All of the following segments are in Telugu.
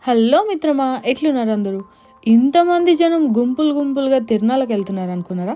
హలో మిత్రమా, ఎట్లున్నారు అందరూ? ఇంతమంది జనం గుంపులు గుంపులుగా తిరునాళ్ళకెళ్తున్నారు అనుకున్నారా?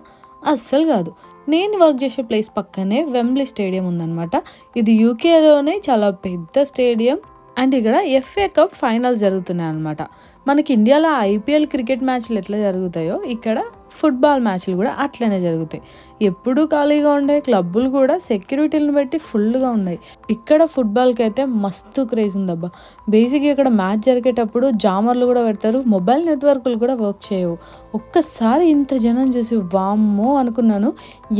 అస్సలు కాదు. నేను వర్క్ చేసే ప్లేస్ పక్కనే వెంబ్లీ స్టేడియం ఉందనమాట. ఇది యూకేలోనే చాలా పెద్ద స్టేడియం. అండ్ ఇక్కడ ఎఫ్ఏ కప్ ఫైనల్స్ జరుగుతున్నాయన్నమాట. మనకి ఇండియాలో ఐపీఎల్ క్రికెట్ మ్యాచ్లు ఎట్లా జరుగుతాయో ఇక్కడ ఫుట్బాల్ మ్యాచ్లు కూడా అట్లనే జరుగుతాయి. ఎప్పుడూ ఖాళీగా ఉండే క్లబ్బులు కూడా సెక్యూరిటీలను పెట్టి ఫుల్గా ఉన్నాయి. ఇక్కడ ఫుట్బాల్కి అయితే మస్తు క్రేజ్ ఉందబ్బా. బేసిక్గా ఇక్కడ మ్యాచ్ జరిగేటప్పుడు జామర్లు కూడా పెడతారు, మొబైల్ నెట్వర్క్లు కూడా వర్క్ చేయవు. ఒక్కసారి ఇంత జనం చూసి వామ్మో అనుకున్నాను.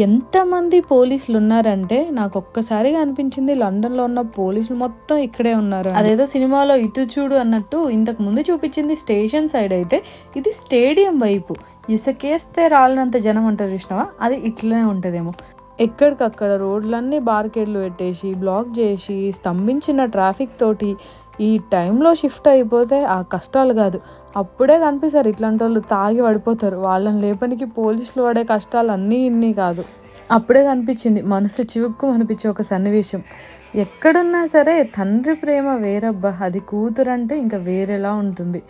ఎంతమంది పోలీసులు ఉన్నారంటే నాకు ఒక్కసారిగా అనిపించింది లండన్లో ఉన్న పోలీసులు మొత్తం ఇక్కడే ఉన్నారు. అదేదో సినిమాలో ఇటు చూడు అన్నట్టు ఇంతకు ముందు చూపించింది స్టేషన్ సైడ్ అయితే, ఇది స్టేడియం వైపు. ఇసుకేస్తే రాలినంత జనం అంటారు చూసినావా, అది ఇట్లనే ఉంటుందేమో. ఎక్కడికక్కడ రోడ్లన్నీ బార్కేడ్లు పెట్టేసి బ్లాక్ చేసి స్తంభించిన ట్రాఫిక్ తోటి ఈ టైంలో షిఫ్ట్ అయిపోతే ఆ కష్టాలు కాదు, అప్పుడే కనిపిస్తారు ఇట్లాంటి వాళ్ళు తాగి పడిపోతారు. వాళ్ళని లేపనికి పోలీసులు పడే కష్టాలు అన్నీ ఇన్ని కాదు. అప్పుడే కనిపించింది మనసు చివుక్కు అనిపించే ఒక సన్నివేశం. ఎక్కడున్నా సరే తండ్రి ప్రేమ వేరబ్బా, అది కూతురు అంటే ఇంకా వేరేలా ఉంటుంది.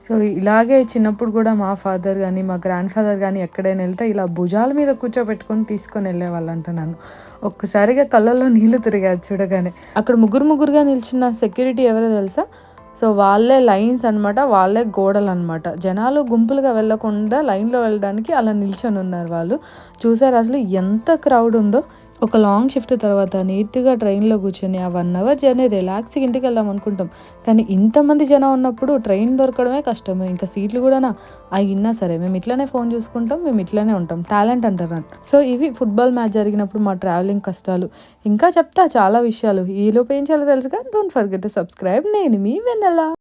సో ఇలాగే చిన్నప్పుడు కూడా మా ఫాదర్ కానీ మా గ్రాండ్ ఫాదర్ కానీ ఎక్కడైనా వెళ్తే ఇలా భుజాల మీద కూర్చోబెట్టుకొని తీసుకొని వెళ్ళేవాళ్ళంట నన్ను. ఒక్కసారిగా కళ్ళల్లో నీళ్లు తిరిగాయి చూడగానే. అక్కడ ముగ్గురుగా నిలిచిన సెక్యూరిటీ ఎవరో తెలుసా? సో వాళ్ళే లైన్స్ అనమాట, వాళ్ళే గోడలు అనమాట. జనాలు గుంపులుగా వెళ్ళకుండా లైన్లో వెళ్ళడానికి అలా నిల్చొని ఉన్నారు వాళ్ళు. చూసారు అసలు ఎంత క్రౌడ్ ఉందో. ఒక లాంగ్ షిఫ్ట్ తర్వాత నీట్గా ట్రైన్లో కూర్చొని ఆ 1 అవర్ జర్నీ రిలాక్స్గా ఇంటికి వెళ్దాం అనుకుంటాం. కానీ ఇంతమంది జనం ఉన్నప్పుడు ట్రైన్ దొరకడమే కష్టం. ఇంకా సీట్లు కూడా అయినా సరే మేము ఇట్లనే ఫోన్ చూసుకుంటాం, మేము ఇట్లనే ఉంటాం, టాలెంట్ అంటారు. సో ఇవి ఫుట్బాల్ మ్యాచ్ జరిగినప్పుడు మా ట్రావెలింగ్ కష్టాలు. ఇంకా చెప్తా చాలా విషయాలు. ఈలోపు ఏం చేయాలో తెలుసుగా, డోంట్ ఫర్గెట్ టు సబ్స్క్రైబ్. నేను మీ వెన్నెల.